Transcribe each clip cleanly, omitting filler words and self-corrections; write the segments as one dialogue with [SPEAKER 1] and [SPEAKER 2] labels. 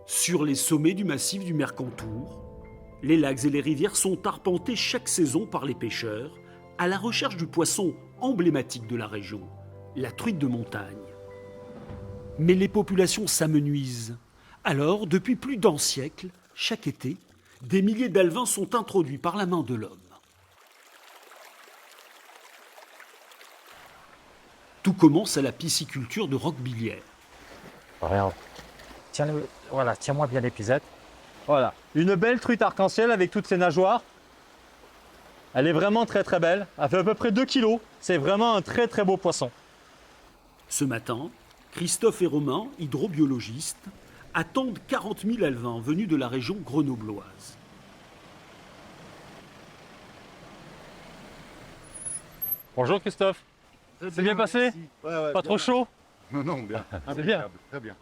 [SPEAKER 1] Sur les sommets du massif du Mercantour, les lacs et les rivières sont arpentés chaque saison par les pêcheurs à la recherche du poisson emblématique de la région, la truite de montagne. Mais les populations s'amenuisent. Alors, depuis plus d'un siècle, chaque été, des milliers d'alevins sont introduits par la main de l'homme. Tout commence à la pisciculture de Roquebillière.
[SPEAKER 2] Regarde. Voilà, tiens-moi bien l'épisode.
[SPEAKER 3] Voilà, une belle truite arc-en-ciel avec toutes ses nageoires. Elle est vraiment très très belle. Elle fait à peu près 2 kilos. C'est vraiment un très très beau poisson.
[SPEAKER 1] Ce matin, Christophe et Romain, hydrobiologistes, attendent 40 000 alevins venus de la région grenobloise.
[SPEAKER 3] Bonjour Christophe. C'est bien passé?
[SPEAKER 4] Ouais,
[SPEAKER 3] Pas trop chaud?
[SPEAKER 4] Non, bien.
[SPEAKER 3] C'est bien.
[SPEAKER 4] Très bien.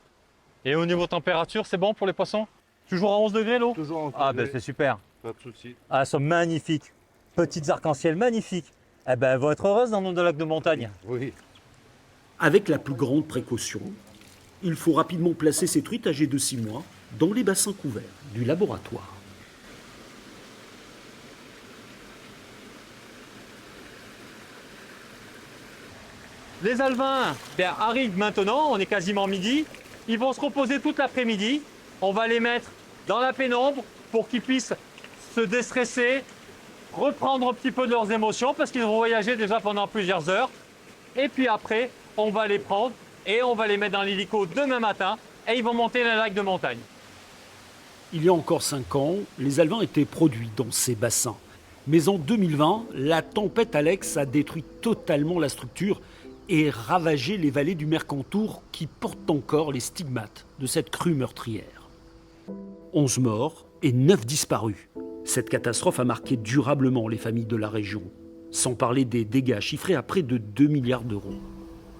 [SPEAKER 3] Et au niveau température, c'est bon pour les poissons? Toujours à 11 degrés l'eau?
[SPEAKER 4] Toujours en
[SPEAKER 3] Ah ben c'est super.
[SPEAKER 4] Pas de souci.
[SPEAKER 3] Ah, elles sont magnifiques. Petites arc-en-ciel magnifiques. Eh ben elles vont être heureuses dans nos lacs de montagne.
[SPEAKER 4] Oui.
[SPEAKER 1] Avec la plus grande précaution, il faut rapidement placer ces truites âgées de 6 mois dans les bassins couverts du laboratoire.
[SPEAKER 3] Les alevins arrivent maintenant, on est quasiment midi. Ils vont se reposer toute l'après-midi. On va les mettre dans la pénombre pour qu'ils puissent se déstresser, reprendre un petit peu de leurs émotions parce qu'ils vont voyager déjà pendant plusieurs heures. Et puis après, on va les prendre et on va les mettre dans l'hélico demain matin et ils vont monter dans le lac de montagne.
[SPEAKER 1] Il y a encore 5 ans, les alevins étaient produits dans ces bassins. Mais en 2020, la tempête Alex a détruit totalement la structure et ravagé les vallées du Mercantour qui portent encore les stigmates de cette crue meurtrière. 11 morts et 9 disparus. Cette catastrophe a marqué durablement les familles de la région, sans parler des dégâts chiffrés à près de 2 milliards d'euros.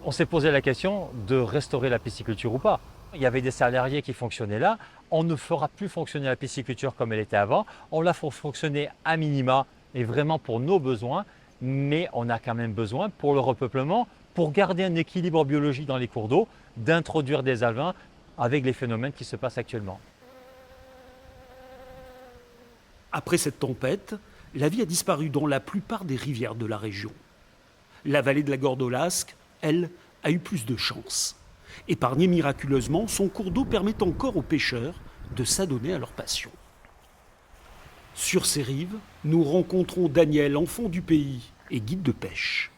[SPEAKER 2] On s'est posé la question de restaurer la pisciculture ou pas. Il y avait des salariés qui fonctionnaient là. On ne fera plus fonctionner la pisciculture comme elle était avant. On la fera fonctionner à minima et vraiment pour nos besoins. Mais on a quand même besoin pour le repeuplement, pour garder un équilibre biologique dans les cours d'eau, d'introduire des alevins avec les phénomènes qui se passent actuellement.
[SPEAKER 1] Après cette tempête, la vie a disparu dans la plupart des rivières de la région. La vallée de la Gordolasque, elle, a eu plus de chance. Épargnée miraculeusement, son cours d'eau permet encore aux pêcheurs de s'adonner à leur passion. Sur ces rives, nous rencontrons Daniel, enfant du pays et guide de pêche.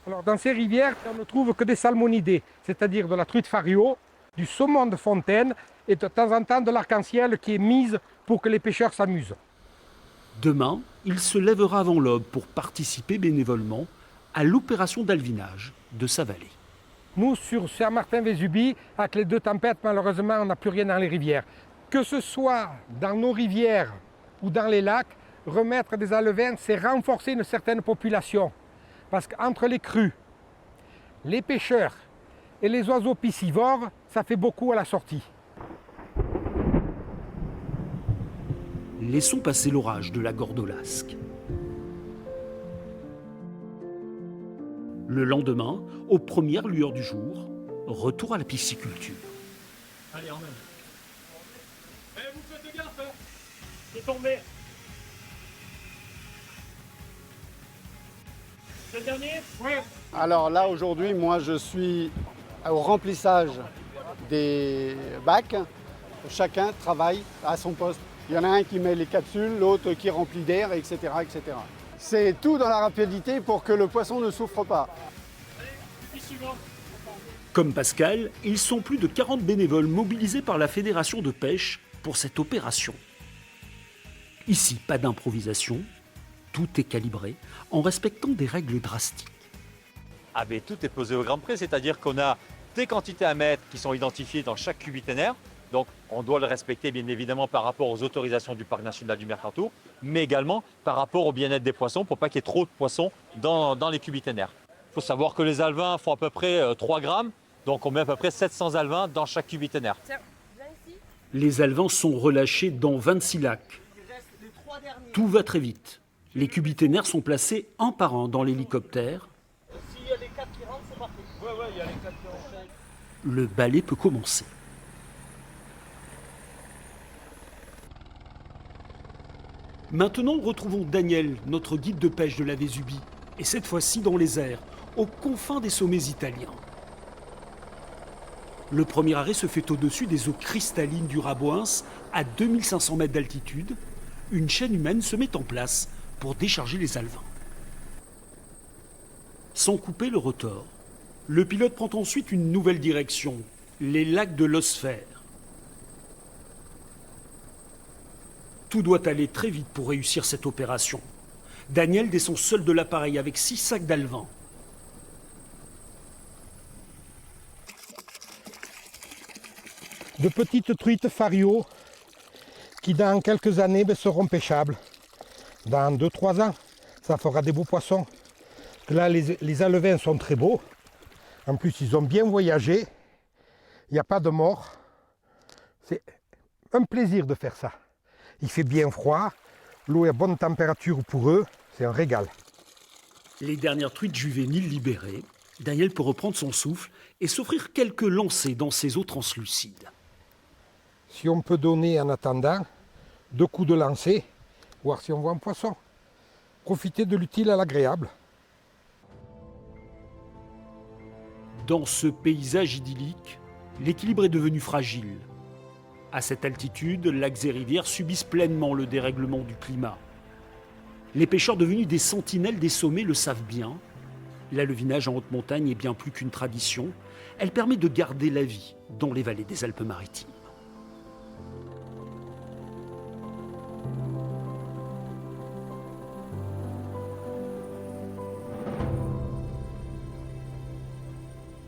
[SPEAKER 5] Alors, dans ces rivières, on ne trouve que des salmonidés, c'est-à-dire de la truite fario, du saumon de fontaine et de temps en temps de l'arc-en-ciel qui est mise pour que les pêcheurs s'amusent.
[SPEAKER 1] Demain, il se lèvera avant l'aube pour participer bénévolement à l'opération d'alvinage de sa vallée.
[SPEAKER 5] Nous, sur Saint-Martin-Vésubie, avec les 2 tempêtes, malheureusement, on n'a plus rien dans les rivières. Que ce soit dans nos rivières ou dans les lacs, remettre des alevins, c'est renforcer une certaine population. Parce qu'entre les crues, les pêcheurs et les oiseaux piscivores, ça fait beaucoup à la sortie.
[SPEAKER 1] Laissons passer l'orage de la Gordolasque. Le lendemain, aux premières lueurs du jour, retour à la pisciculture.
[SPEAKER 3] Allez, emmène. Vous faites gaffe, hein. C'est tombé. C'est le dernier? Oui.
[SPEAKER 6] Alors là, aujourd'hui, moi, je suis au remplissage des bacs. Chacun travaille à son poste. Il y en a un qui met les capsules, l'autre qui remplit d'air, etc., etc. C'est tout dans la rapidité pour que le poisson ne souffre pas.
[SPEAKER 1] Comme Pascal, ils sont plus de 40 bénévoles mobilisés par la Fédération de pêche pour cette opération. Ici, pas d'improvisation, tout est calibré en respectant des règles drastiques.
[SPEAKER 3] Ah ben tout est pesé au grand prix, c'est-à-dire qu'on a des quantités à mettre qui sont identifiées dans chaque cubiténaire. Donc on doit le respecter bien évidemment par rapport aux autorisations du Parc national du Mercantour, mais également par rapport au bien-être des poissons pour pas qu'il y ait trop de poissons dans les cubiténaires. Il faut savoir que les alevins font à peu près 3 grammes, donc on met à peu près 700 alevins dans chaque cubiténaire.
[SPEAKER 1] Les alevins sont relâchés dans 26 lacs. Tout va très vite. Les cubiténaires sont placés un par un dans l'hélicoptère.
[SPEAKER 7] S'il y a les 4 qui rentrent, c'est parti. Il y a les 4 qui rentrent.
[SPEAKER 1] Le balai peut commencer. Maintenant, retrouvons Daniel, notre guide de pêche de la Vésubie, et cette fois-ci dans les airs, aux confins des sommets italiens. Le premier arrêt se fait au-dessus des eaux cristallines du Rabouins, à 2500 mètres d'altitude. Une chaîne humaine se met en place pour décharger les alevins. Sans couper le rotor, le pilote prend ensuite une nouvelle direction, les lacs de l'Osphère. Tout doit aller très vite pour réussir cette opération. Daniel descend seul de l'appareil avec 6 sacs d'alevins.
[SPEAKER 5] De petites truites fario qui dans quelques années seront pêchables. Dans 2-3 ans, ça fera des beaux poissons. Là, les alevins sont très beaux. En plus, ils ont bien voyagé. Il n'y a pas de mort. C'est un plaisir de faire ça. Il fait bien froid. L'eau est à bonne température pour eux. C'est un régal.
[SPEAKER 1] Les dernières truites juvéniles libérées, Daniel peut reprendre son souffle et s'offrir quelques lancers dans ces eaux translucides.
[SPEAKER 5] Si on peut donner en attendant 2 coups de lancer, voir si on voit un poisson. Profiter de l'utile à l'agréable.
[SPEAKER 1] Dans ce paysage idyllique, l'équilibre est devenu fragile. À cette altitude, lacs et rivières subissent pleinement le dérèglement du climat. Les pêcheurs devenus des sentinelles des sommets le savent bien. L'alevinage en haute montagne est bien plus qu'une tradition. Elle permet de garder la vie dans les vallées des Alpes-Maritimes.